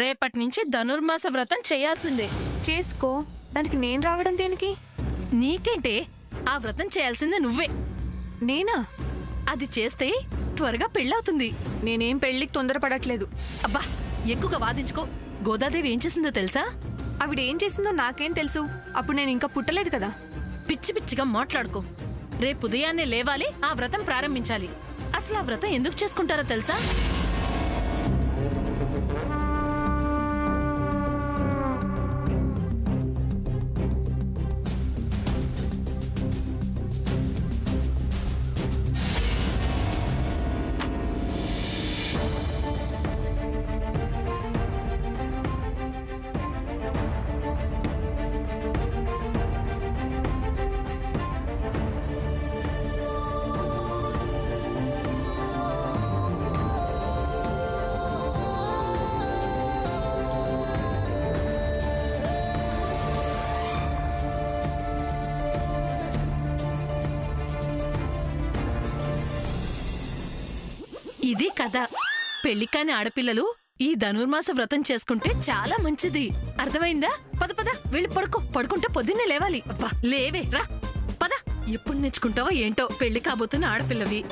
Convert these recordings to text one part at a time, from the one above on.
రేపటి నుంచి ధనుర్మాస వ్రతం చేయాల్సిందే. చేసుకో. దానికి నేను రావడం దేనికి? నీకేంటే, ఆ వ్రతం చేయాల్సిందే నువ్వే. నేనా? అది చేస్తే త్వరగా పెళ్ళవుతుంది. నేనేం పెళ్లికి తొందరపడట్లేదు. అబ్బా, ఎక్కువగా వాదించుకో. గోదాదేవి ఏం చేసిందో తెలుసా? ఆవిడేం చేసిందో నాకేం తెలుసు? అప్పుడు నేను ఇంకా పుట్టలేదు కదా. పిచ్చి పిచ్చిగా మాట్లాడుకో. రేపు ఉదయాన్నే లేవాలి, ఆ వ్రతం ప్రారంభించాలి. అసలు ఆ వ్రతం ఎందుకు చేసుకుంటారో తెలుసా? ఇది కథ. పెళ్లికాని ఆడపిల్లలు ఈ ధనుర్మాస వ్రతం చేసుకుంటే చాలా మంచిది. అర్థమైందా? పద పద, వెళ్ళి పడుకో. పడుకుంటే పొద్దున్నే లేవాలి. అబ్బా, లేవే, రా పద. ఎప్పుడు నేర్చుకుంటావో ఏంటో పెళ్లి కాబోతున్న ఆడపిల్లవి.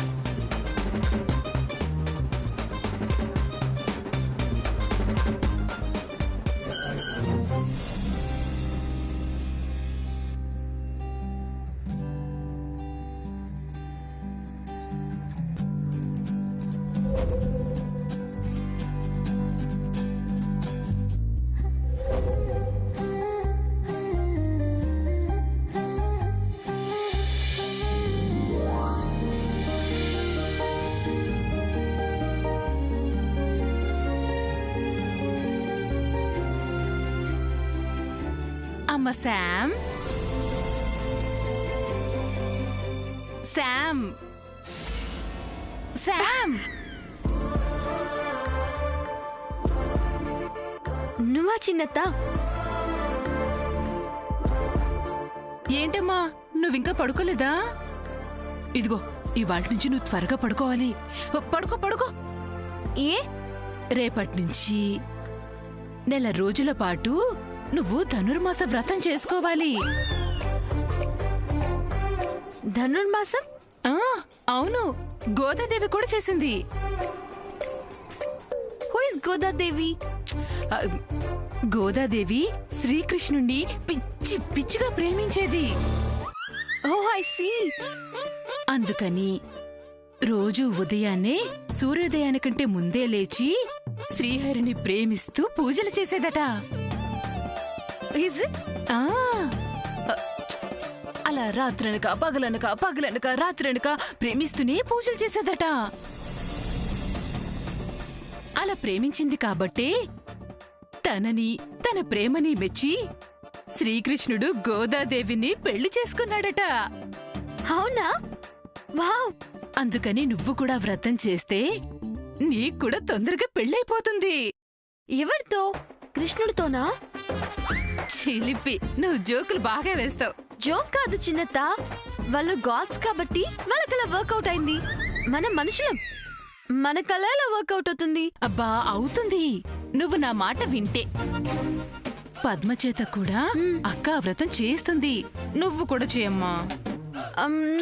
అమ్మ శామ్, శామ్, శామ్. నువ్వా చిన్నత్త? ఏంటమ్మా, నువ్వింకా పడుకోలేదా? ఇదిగో, ఇవాళ నుంచి నువ్వు త్వరగా పడుకోవాలి. పడుకో పడుకో. ఏ? రేపటి నుంచి నెల రోజుల పాటు నువ్వు ధనుర్మాస వ్రతం చేసుకోవాలి. ధనుర్మాసం? అవును, గోదాదేవి కూడా చేసింది. Who is Godadevi? ఆ, గోదాదేవి శ్రీకృష్ణుణ్ణి పిచ్చి పిచ్చిగా ప్రేమించేది. ఓ, ఐ సీ. అందుకని రోజు ఉదయాన్నే సూర్యోదయానికంటే ముందే లేచి శ్రీహరిని ప్రేమిస్తూ పూజలు చేసేదట. Is it? అలా రాత్రనక పగలనక పగలనక రాత్రనక ప్రేమిస్తూనే పూజలు చేసేదట. అలా ప్రేమించింది కాబట్టే తనని, తన ప్రేమని మెచ్చి శ్రీకృష్ణుడు గోదాదేవిని పెళ్లి చేసుకున్నాడట. అవునా? వావ్. అందుకని నువ్వు కూడా వ్రతం చేస్తే నీక్కూడా తొందరగా పెళ్ళైపోతుంది. ఎవరితో? కృష్ణుడితోనా? చిలిపి, నువ్వు జోకులు బాగా వేస్తావు. జోక్ కాదు చిన్నత్త, వాళ్ళు గాడ్స్ కాబట్టి వాళ్ళకలా వర్కౌట్ అయింది. మనం మనుషులం, మనకలా ఎలా వర్కౌట్ అవుతుంది? అబ్బా, అవుతుంది, నువ్వు నా మాట వింటే. పద్మచేత కూడా అక్క వ్రతం చేస్తుంది. నువ్వు కూడా చేయమ్మా.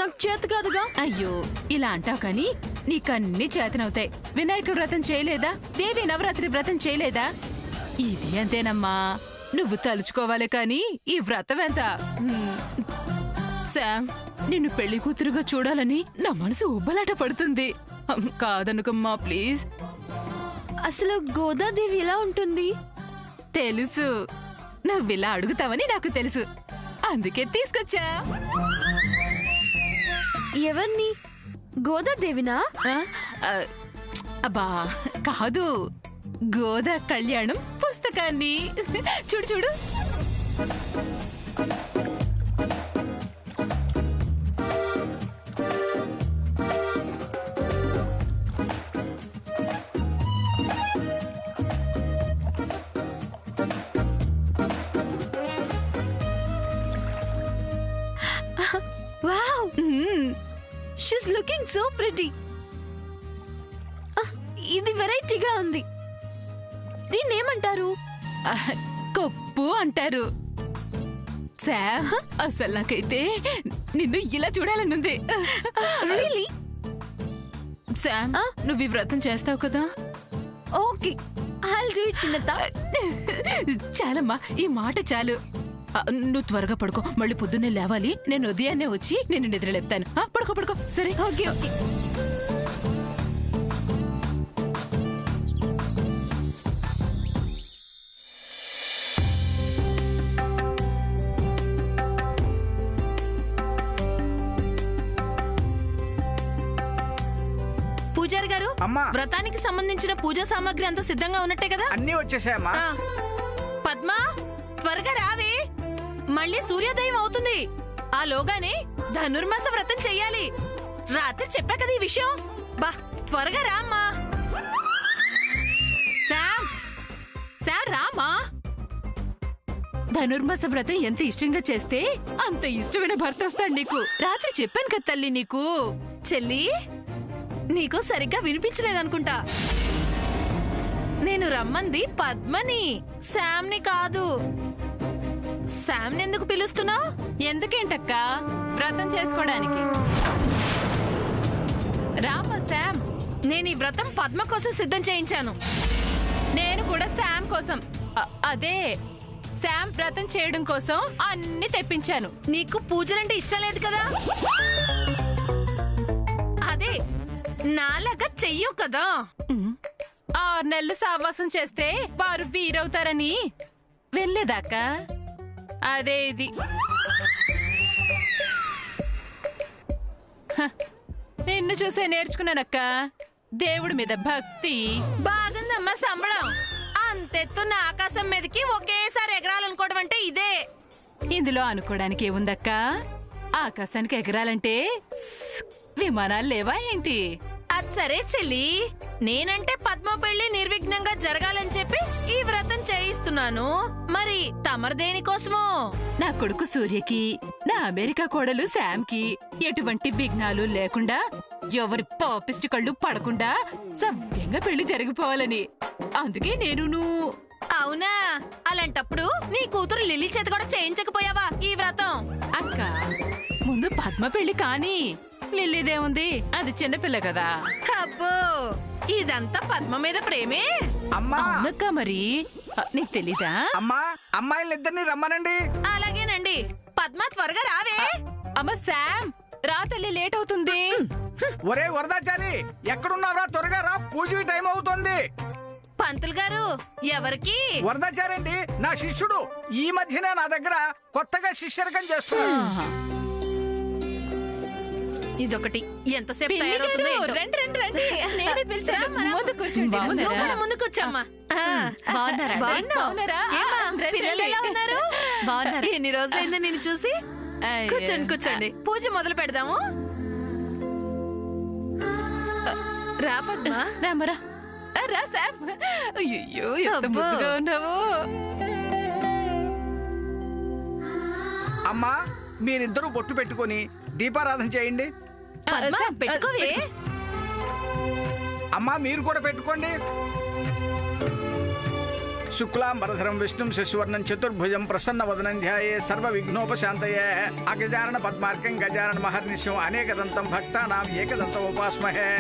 నాకు చేత కాదుగా. అయ్యో, ఇలా అంటావు కానీ నీకన్నీ చేతనవుతాయి. వినాయక వ్రతం చేయలేదా? దేవి నవరాత్రి వ్రతం చేయలేదా? ఇది అంతేనమ్మా, నువ్వు తలుచుకోవాలి కానీ ఈ వ్రతం ఎంత. శామ్, నిన్ను పెళ్లి కూతురుగా చూడాలని నా మనసు ఉబ్బలాట పడుతుంది. కాదనుకమ్మా ప్లీజ్. అసలు గోదాదేవి ఎలా ఉంటుంది? తెలుసు, నువ్విలా అడుగుతావని నాకు తెలుసు, అందుకే తీసుకొచ్చా. ఎవరిని? గోదాదేవినా? అబ్బా కాదు, గోదా కళ్యాణం పుస్తకాన్ని. చూడు చూడు. Wow, she's looking so pretty. ఇది వెరైటీగా ఉంది. దీన్నేమంటారు? కొప్పు అంటారు. శామ్, అసలు నాకైతే నిన్ను ఇలా చూడాలనుంది. రియలీ? శామ్, నువ్వు ఈ వ్రతం చేస్తావు కదా? ఓకే, ఐల్ డూ ఇట్ చిన్నత. చాలమ్మా, ఈ మాట చాలు. నువ్వు త్వరగా పడుకో, మళ్ళీ పొద్దున్నే లేవాలి. నేను ఉదయాన్నే వచ్చి నేను నిద్రలేపుతాను. పడుకో పడుకో. సరే, ఓకే ఓకే. పూజారి గారు, అమ్మా. వ్రతానికి సంబంధించిన పూజా సామాగ్రి అంతా సిద్ధంగా ఉన్నట్టే కదా? అన్నీ వచ్చేసాయమ్మా. ఆ. పద్మా, త్వరగా రావే, మళ్ళీ సూర్యోదయం అవుతుంది. ఆ లోగానే ధనుర్మాస వ్రతం చెయ్యాలి. రాత్రి చెప్పా కదా ఈ విషయం. బా, త్వరగా రామ్మా. Sam, Sam Rama. ధనుర్మాస వ్రతం ఎంత ఇష్టంగా చేస్తే అంత ఇష్టమైన భర్త వస్తాడు నీకు. రాత్రి చెప్పాను కదా తల్లి నీకు. చెల్లి, నీకు సరిగ్గా వినిపించలేదనుకుంటా. నేను రమ్మంది పద్మని, శామ్ని కాదు. శామ్ని ఎందుకు పిలుస్తున్నావు? ఎందుకేంటక్క? వ్రతం చేసుకోవడానికి. రామా శామ్. నేను ఈ వ్రతం పద్మ కోసం సిద్ధం చేయించాను. నేను కూడా శామ్ కోసం, అదే శామ్ వ్రతం చేయడం కోసం అన్ని తెప్పించాను. నీకు పూజలంటే ఇష్టం లేదు కదా? అదే నాలాగా చెయ్యవు కదా. 6 నెలలు సావాసం చేస్తే వారు వీరవుతారని వెళ్ళేదాక అదే ఇది. నిన్ను చూసే నేర్చుకున్నానక్క దేవుడి మీద భక్తి. బాగుందమ్మా సంబడం. అంతెత్తున్న ఆకాశం మీదకి ఒకేసారి ఎగరాలనుకోవడం అంటే ఇదే. ఇందులో అనుకోవడానికి ఏముందక్క? ఆకాశానికి ఎగరాలంటే విమానాలు లేవా ఏంటి? అది సరే చెల్లి, నేనంటే పద్మ పెళ్లి నిర్విఘ్నంగా జరగాలని చెప్పి ఈ వ్రతం చేయిస్తున్నాను. మరి తమరు దేనికోసమో? నా కొడుకు సూర్యకి, నా అమెరికా కోడలు శామ్కి ఎటువంటి విఘ్నాలు లేకుండా, ఎవరి పాపిస్ట్ కళ్ళు పడకుండా సవ్యంగా పెళ్లి జరిగిపోవాలని. అందుకే నేను. అవునా? అలాంటప్పుడు నీ కూతురు లిల్లీ చేత కూడా చేయించకపోయావా ఈ వ్రతం? అక్క, ముందు పద్మ పెళ్లి కాని. లిల్లీదేముంది, అది చిన్నపిల్ల కదా. అబ్బో, ఇదంతా పద్మ మీద ప్రేమే. అమ్మా. అవునక్క, మరి నీకు తెలీదా? అమ్మా, అమ్మాయిలిద్దరిని రమ్మనండి. అలాగేనండి. పద్మ త్వరగా రావే. అమ్మ శామ్, రా తల్లి, లేట్ అవుతుంది. ఒరే వరదాచారి, ఎక్కడున్నావురా? త్వరగా రా, పూజ టైం అవుతుంది. పంతులు గారు, ఎవరికి? వరదాచారి అండి, నా శిష్యుడు. ఈ మధ్యనే నా దగ్గర కొత్తగా శిష్యరకం చేస్తున్నాడు. ఇదొకటి ఎంతసేపు పిన్ని గారు, తయారవుతుందో ఏంటో. రండి రండి రండి. నేనే పిలిచాను. ముందు కూర్చోండి. నువ్వు ముందు కూర్చోమ్మా. బాగున్నారా? బాగున్నారా? ఏమ్మా, రండి, పిల్లలు ఎలా రండి. ఉన్నారు? బాగున్నారా? ఎన్ని రోజులైందో నేను చూసి. అయ్యో. కూర్చోండి కూర్చోండి, పూజ మొదలు పెడదాము. రా పద్మ. రామరా, రా శామ్. అయ్యో, ఎంత అబ్బో. ముద్దుగా ఉన్నావు. అమ్మా, మీరిద్దరూ బొట్టు పెట్టుకొని దీపారాధన చేయండి. పద్మ, శామ్, పెట్టుకోవే. అమ్మా, మీరు కూడా పెట్టుకోండి. శుక్లాంబరధరం విష్ణుం శశివర్ణం చతుర్భుజం ప్రసన్నవదనం ధ్యాయే సర్వ విఘ్నోపశాంతయే అగజానన పద్మార్కం గజానన మహర్నిశం అనేకదంతం భక్తానాం ఏకదంతం ఉపాస్మహే.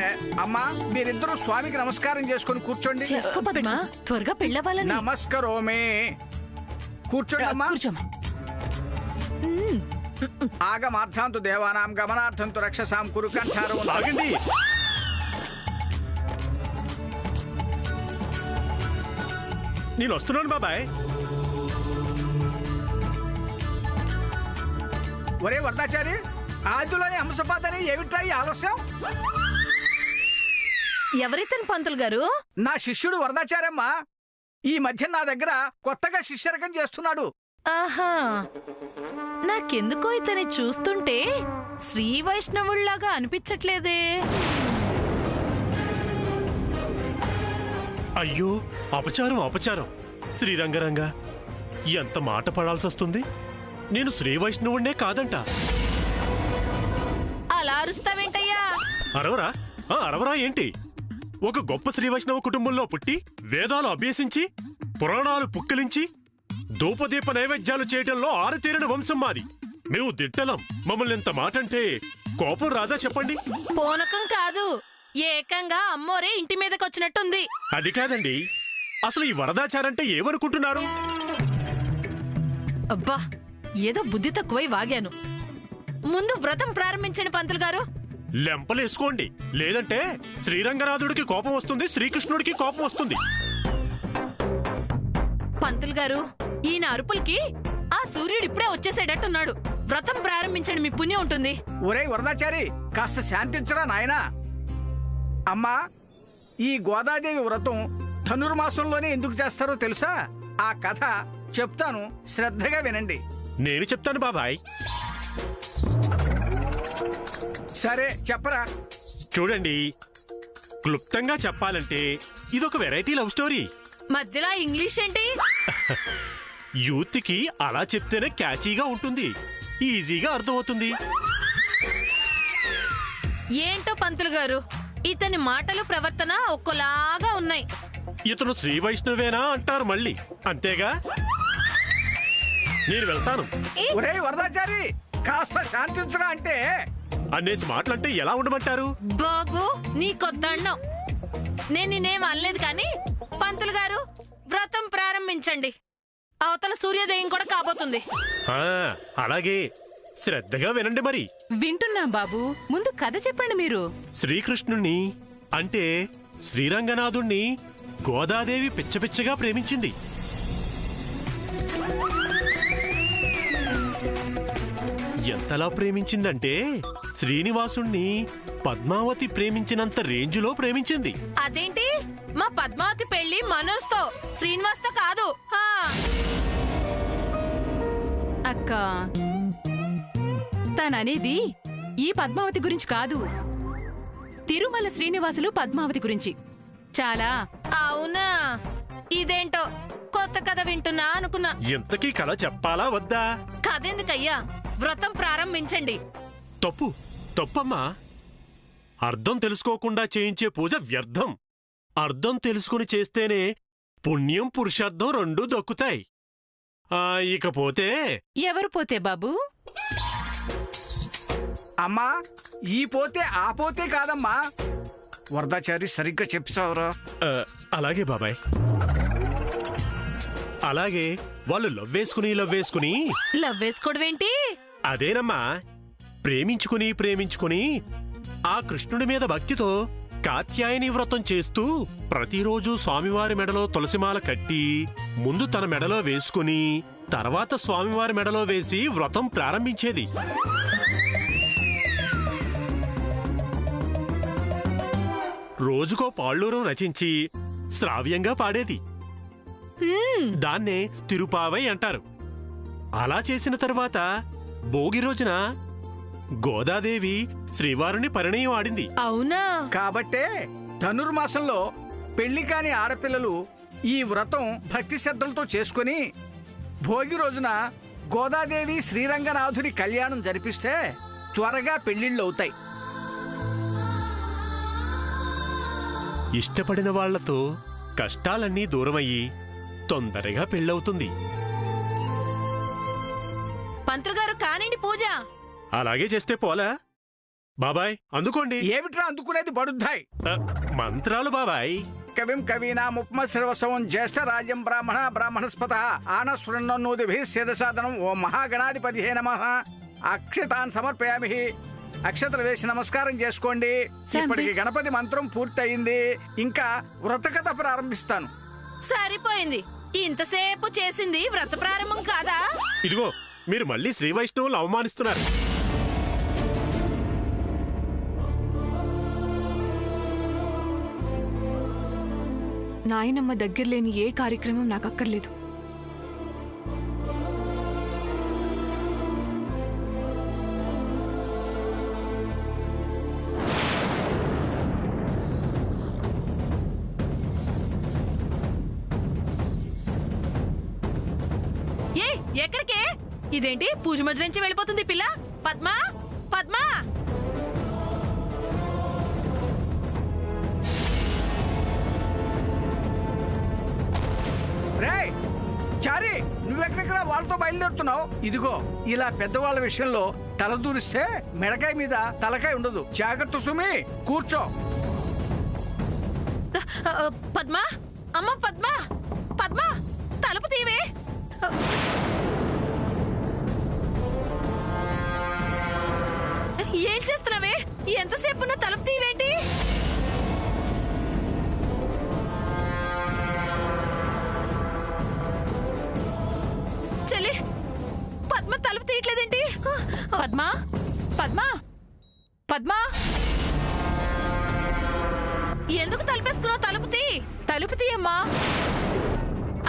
అమ్మా, మీరిద్దరూ స్వామికి నమస్కారం చేసుకొని కూర్చోండి. చేసుకో పద్మ, త్వరగా పెళ్ళవ్వాలని. నమస్కరోమే. కూర్చోండి అమ్మా. కూర్చోమ్మా. ఆగమార్థంతు దేవానాం గమనార్థంతు రక్షసాం కురు కంఠారం. ఆగండి. నేను వస్తున్నాను బాబాయ్. ఒరే వరదాచారి, ఆదిలోని హంసపాదని ఏమిట్రా ఈ ఆలస్యం? ఎవరితను పంతులు గారు? నా శిష్యుడు వరదాచారమ్మ. ఈ మధ్య నా దగ్గర కొత్తగా శిష్యరకం చేస్తున్నాడు. ఆహా, నాకెందుకో ఇతని చూస్తుంటే శ్రీ వైష్ణవుళ్లాగా అనిపించట్లేదే. అయ్యో, అపచారం అపచారం. శ్రీరంగరంగ, ఎంత మాట పడాల్సి వస్తుంది. నేను శ్రీ వైష్ణవుణ్ణే కాదంట. అలా అరుస్తావేంటయ్యా? అరవరా? అరవరా ఏంటి? ఒక గొప్ప శ్రీ వైష్ణవ కుటుంబంలో పుట్టి వేదాలు అభ్యసించి పురాణాలు పుక్కిలించి ధూపదీప నైవేద్యాలు చేయటంలో ఆరితేరిన వంశం మాది. మేము దిట్టలం. మమ్మల్ని ఎంత మాట అంటే కోపం రాదా చెప్పండి? పోనకం కాదు, ఏకంగా అమ్మోరే ఇంటి మీదకొచ్చినట్టుంది. అది కాదండి, అసలు ఈ వరదాచారంటే ఏమనుకుంటున్నారు? అబ్బా, ఏదో బుద్ధి తక్కువై వాగాను. ముందు వ్రతం ప్రారంభించండి పంతులు గారు. లెంపలేసుకోండి, లేదంటే శ్రీరంగనాథుడికి కోపం వస్తుంది, శ్రీకృష్ణుడికి కోపం వస్తుంది. పంతులు గారు, ఈయన అరుపులకి ఆ సూర్యుడు ఇప్పుడే వచ్చేసేటట్టున్నాడు. వ్రతం ప్రారంభించండి, మీ పుణ్యం ఉంటుంది. ఒరే వరదాచారి, కాస్త శాంతించరా నాయనా. అమ్మా, ఈ గోదాదేవి వ్రతం ధనుర్మాసంలోనే ఎందుకు చేస్తారో తెలుసా? ఆ కథ చెప్తాను, శ్రద్ధగా వినండి. నేను చెప్తాను బాబాయ్. సరే చెప్పరా. చూడండి, క్లుప్తంగా చెప్పాలంటే ఇదొక వెరైటీ లవ్ స్టోరీ. మధ్యలో ఇంగ్లీష్ ఏంటి? యూత్కి అలా చెప్తేనే క్యాచీగా ఉంటుంది, ఈజీగా అర్థమవుతుంది. ఏంటో పంతులు గారు, ఇతని మాటలు ప్రవర్తన ఒక్కలాగా ఉన్నాయి. ఇతను శ్రీ వైష్ణవేనా అంటారు మళ్ళీ, అంతేగా? నేను వెళ్తాను. ఒరే వరదాచారి, కాస్త శాంతించరా అంటే. అనేసి మాటలంటే ఎలా ఉండమంటారు? బాబు, నీ కొద్దండం. నేను నేనేం అనలేదు కానీ పంతులు గారు, వ్రతం ప్రారంభించండి. అవతల సూర్యోదయం కూడా కాబోతుంది. ఆ, అలాగే, శ్రద్ధగా వినండి మరి. వింటున్నాం బాబు, ముందు కథ చెప్పండి మీరు. శ్రీకృష్ణుణ్ణి అంటే శ్రీరంగనాథుణ్ణి గోదాదేవి పిచ్చపిచ్చగా ప్రేమించింది. ఎంతలా ప్రేమించిందంటే శ్రీనివాసుణ్ణి పద్మావతి ప్రేమించినంత రేంజులో ప్రేమించింది. అదేంటి? మా పద్మావతి పెళ్లి మనోజ్తో, శ్రీనివాస్తో కాదు. అక్క, తననేది ఈ పద్మావతి గురించి కాదు, తిరుమల శ్రీనివాసులు పద్మావతి గురించి. చాలా. అవునా? ఇదేంటో కొత్త కథ వింటున్నా అనుకున్నా. ఎంతకీ కథ చెప్పాలా వద్దా? కథెందుకయ్యా, వ్రతం ప్రారంభించండి. తప్పమ్మా. అర్థం తెలుసుకోకుండా చేయించే పూజ వ్యర్థం. అర్థం తెలుసుకుని చేస్తేనే పుణ్యం పురుషార్థం రెండూ దక్కుతాయి. ఇకపోతే ఎవరు పోతే బాబు? అమ్మా, ఈ పోతే ఆ పోతే కాదమ్మా. వరదాచారి సరిగ్గా చెప్పావురా. అలాగే బాబాయ్, అలాగే. వాళ్ళు లవ్వేసుకుని లవ్ వేసుకోవడమేంటి? అదేనమ్మా, ప్రేమించుకుని ఆ కృష్ణుడి మీద భక్తితో కాత్యాయని వ్రతం చేస్తూ ప్రతిరోజు స్వామివారి మెడలో తులసిమాల కట్టి ముందు తన మెడలో వేసుకుని తర్వాత స్వామివారి మెడలో వేసి వ్రతం ప్రారంభించేది. రోజుకో పాళ్ళూరం రచించి శ్రావ్యంగా పాడేది. దాన్నే తిరుపావై అంటారు. అలా చేసిన తరువాత భోగి రోజున గోదాదేవి శ్రీవారుని పరిణయం ఆడింది. అవునా? కాబట్టే ధనుర్మాసంలో పెళ్లి కాని ఆడపిల్లలు ఈ వ్రతం భక్తి శ్రద్ధలతో చేసుకుని భోగి రోజున గోదాదేవి శ్రీరంగనాథుడి కళ్యాణం జరిపిస్తే త్వరగా పెళ్లిళ్ళు అవుతాయి. ఇష్టపడిన వాళ్లతో కష్టాలన్నీ దూరమయ్యి తొందరగా పెళ్ళవుతుంది. పంతులు గారు, కానిండి పూజ. అలాగే చేస్తే పోలా బాబాయ్? అందుకోండి. ఏమిట్రా అందుకునేది? బడుద్దాయి మంత్రాలు బాబాయ్. కవిం కవీనాముపమశ్రవసవం జ్యేష్ఠరాజ్యం బ్రాహ్మణస్పత ఆనస్ఫురన్నోదిభిస్సేదసాదనం. ఓం మహాగణాధిపతిహే నమః. అక్షతాన్ సమర్పయామి. అక్షతలు వేసి నమస్కారం చేసుకోండి. ఇప్పటికి గణపతి మంత్రం పూర్తయింది. ఇంకా వ్రతకథ ప్రారంభిస్తాను. సరిపోయింది. ఇంతసేపు చేసింది వ్రత ప్రారంభం కాదా? ఇదిగో, మీరు మళ్ళీ శ్రీ వైష్ణవులు అవమానిస్తున్నారు. నాయనమ్మ దగ్గర లేని ఏ కార్యక్రమం నాకు అక్కర్లేదు. ఎక్కడికే? ఇదేంటి పూజ మధ్య నుంచి వెళ్ళిపోతుంది పిల్ల? పద్మా, పద్మా! రేయ్ చారి, నువ్వెక్కడెక్కడ వాళ్ళతో బయలుదేరుతున్నావు? ఇదిగో ఇలా పెద్దవాళ్ళ విషయంలో తల దూరిస్తే మెడకాయ మీద తలకాయ ఉండదు. జాగ్రత్త సుమి, కూర్చో. పద్మా, అమ్మ పద్మా, పద్మా తలుపు తీవే. ఏం చేస్తున్నావే? ఎంతసేపు ఉన్న తలుపు తీవేంటి? చెల్లి, పద్మ తలుపు తీయట్లేదేంటి? పద్మా, పద్మా, పద్మా, ఎందుకు తలుపేసుకున్నావు? తలుపు తీ. తలుపు తీయమ్మా.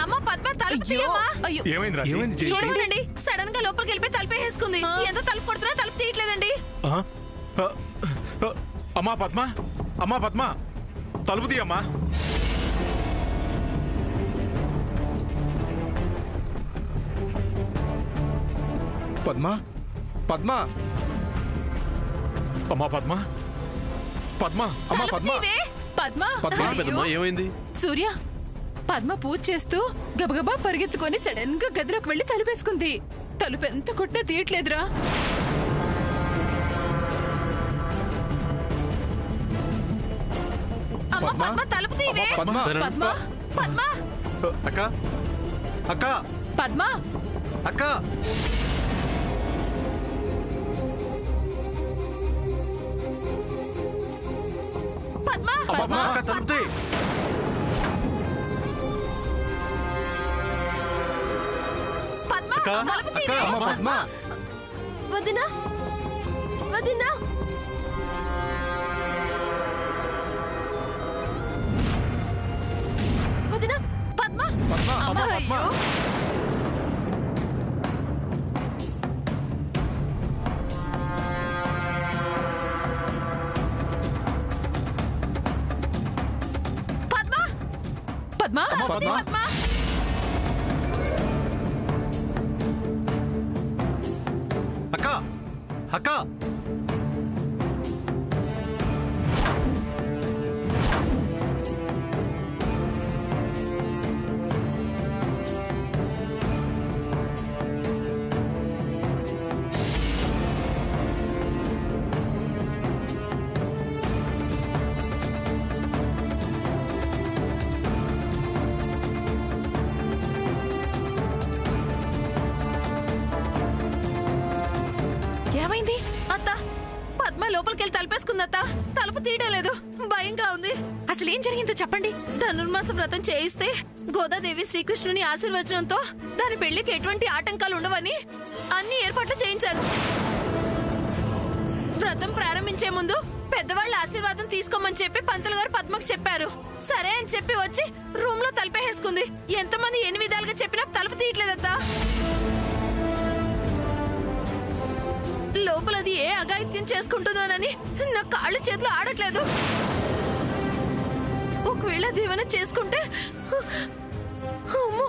అమ్మ పద్మ తలుపు తీయమ్మా. అయ్యో, ఏమైంది? చూడండి, సడన్ గా లోపలికి వెళ్ళిపోయి తలుపేసుకుంది. ఎంత తలుపు కొడుతున్నా తలుపు తీయట్లేదండి. అమ్మా పద్మ, అమ్మా పద్మ, తలుపు తీయమ్మా. పద్మ, పద్మ, అమ్మా పద్మ, పద్మ, అమ్మా తలుపు పద్మ, తీవే. పద్మా. పద్మ, ఏమైంది? సూర్య, పద్మ పూజ చేస్తూ గబగబా పరిగెత్తుకొని సడన్ గా గదిలోకి వెళ్లి తలుపేసుకుంది. తలుపు ఎంత కొట్టినా తీయట్లేదురా. అమ్మ పద్మ తలుపు తీవే. పద్మ, పద్మ, పద్మ అక్క, అక్క, పద్మ, అక్క, పద్మ పద్మ, అక్క తలుపు తీ. పద్మ అక్క, తలుపు అక్క, తీవే. అమ్మా పద్మ, వదినా, వదినా. వదినా, పద్మ పద్మ, అమ్మా పద్మ, పద్మ పద్మ, అమ్మా పద్మ, పద్మ అక్క, అక్క, ఏమైంది? అత్త, పద్మ లోపలికెళ్ళి తలుపేసుకుంది అత్త. తలుపు తీయలేదు. భయంగా ఉంది. అసలు ఏం జరిగిందో చెప్పండి. ధనుర్మాస వ్రతం చేయిస్తే గోదాదేవి శ్రీకృష్ణుని ఆశీర్వచనంతో దాని పెళ్లికి ఎటువంటి ఆటంకాలు ఉండవని అన్ని ఏర్పాట్లు చేయించాను. వ్రతం ప్రారంభించే ముందు పెద్దవాళ్ళ ఆశీర్వాదం తీసుకోమని చెప్పి పంతులు గారు పద్మకు చెప్పారు. సరే అని చెప్పి వచ్చి రూమ్ లో తలుపేసుకుంది. ఎంతమంది ఎన్ని విధాలుగా చెప్పినా తలుపు తీయట్లేదత్తా. లోపలది ఏ అఘాయిత్యం చేసుకుంటుందోనని నా కాళ్ళు చేతులు ఆడట్లేదు. ఒకవేళ దీవెన చేసుకుంటే అమ్మో.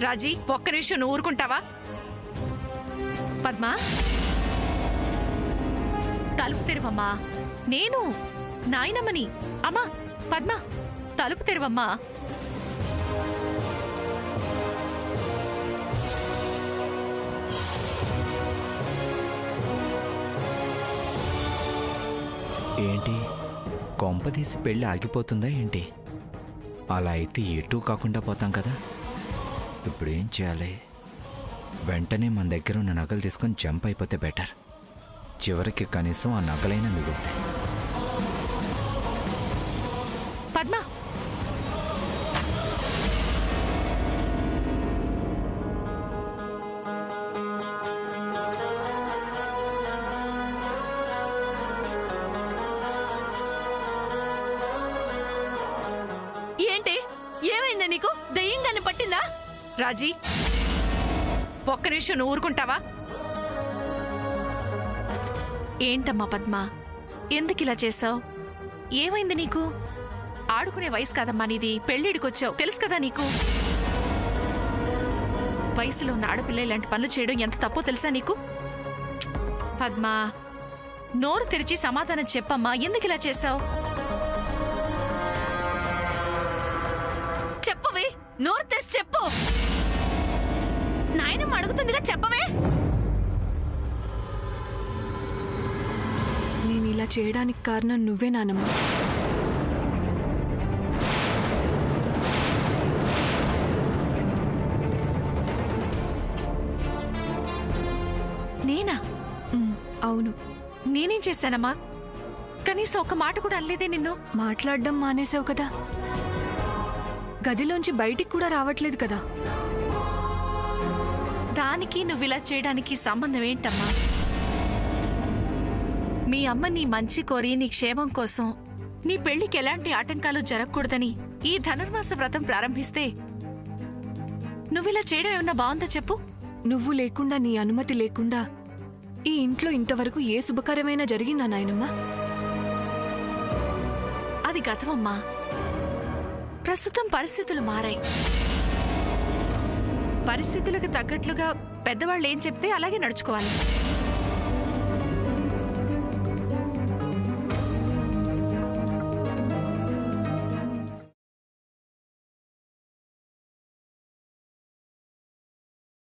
రాజీ, ఒక్క నిమిషం నువ్వు ఊరుకుంటావా? పద్మా, తలుపు తెరవమ్మా. నేను నాయనమ్మని. అమ్మా పద్మ, తలుపు తెరవమ్మా. ఏంటి, కొంపదీసి పెళ్ళి ఆగిపోతుందా ఏంటి? అలా అయితే ఎటూ కాకుండా పోతాం కదా. ఇప్పుడు ఏం చేయాలి? వెంటనే మన దగ్గర ఉన్న నగలు తీసుకొని జంప్ అయిపోతే బెటర్. చివరికి కనీసం ఆ నగలైనా మిగులుతాయి. పద్మ, ఏంటి? ఏమైందా నీకు? దెయ్యంగానే పట్టిందా? రాజీ, ఒక్క నిమిషం నువ్వు ఊరుకుంటావా? ఏంటమ్మా పద్మ, ఎందుకు ఇలా చేసావు? ఏమైంది నీకు? ఆడుకునే వయసు కాదమ్మా నీది. పెళ్ళిడికొచ్చావు, తెలుసు కదా నీకు. వయసులో ఉన్న ఆడపిల్ల ఇలాంటి పనులు చేయడం ఎంత తప్పో తెలుసా నీకు? పద్మ, నోరు తెరిచి సమాధానం చెప్పమ్మా. ఎందుకు ఇలా చేసావు? చెప్పవి, నోరు తెరిచి చెప్పు. అడుగుతుందిగా చెప్పవే. నేను ఇలా చేయడానికి కారణం నువ్వే నానమ్మ. నేనా? అవును. నేనేం చేశానమ్మా? కనీసం ఒక మాట కూడా అనలేదే నిన్ను. మాట్లాడడం మానేసావు కదా, గదిలోంచి బయటికి కూడా రావట్లేదు కదా. దానికి నువ్విలా చేయడానికి సంబంధం ఏంటమ్మా? మీ అమ్మ నీ మంచి కోరి నీ క్షేమం కోసం నీ పెళ్లికి ఎలాంటి ఆటంకాలు జరగకూడదని ఈ ధనుర్మాస వ్రతం ప్రారంభిస్తే నువ్విలా చేయడం ఏమన్నా బాగుందా చెప్పు? నువ్వు లేకుండా, నీ అనుమతి లేకుండా ఈ ఇంట్లో ఇంతవరకు ఏ శుభకరమైనా జరిగిందా నాయనమ్మ? అది గతమమ్మా. ప్రస్తుతం పరిస్థితులు మారాయి. పరిస్థితులకు తగ్గట్లుగా పెద్దవాళ్ళు ఏం చెప్తే అలాగే నడుచుకోవాలి.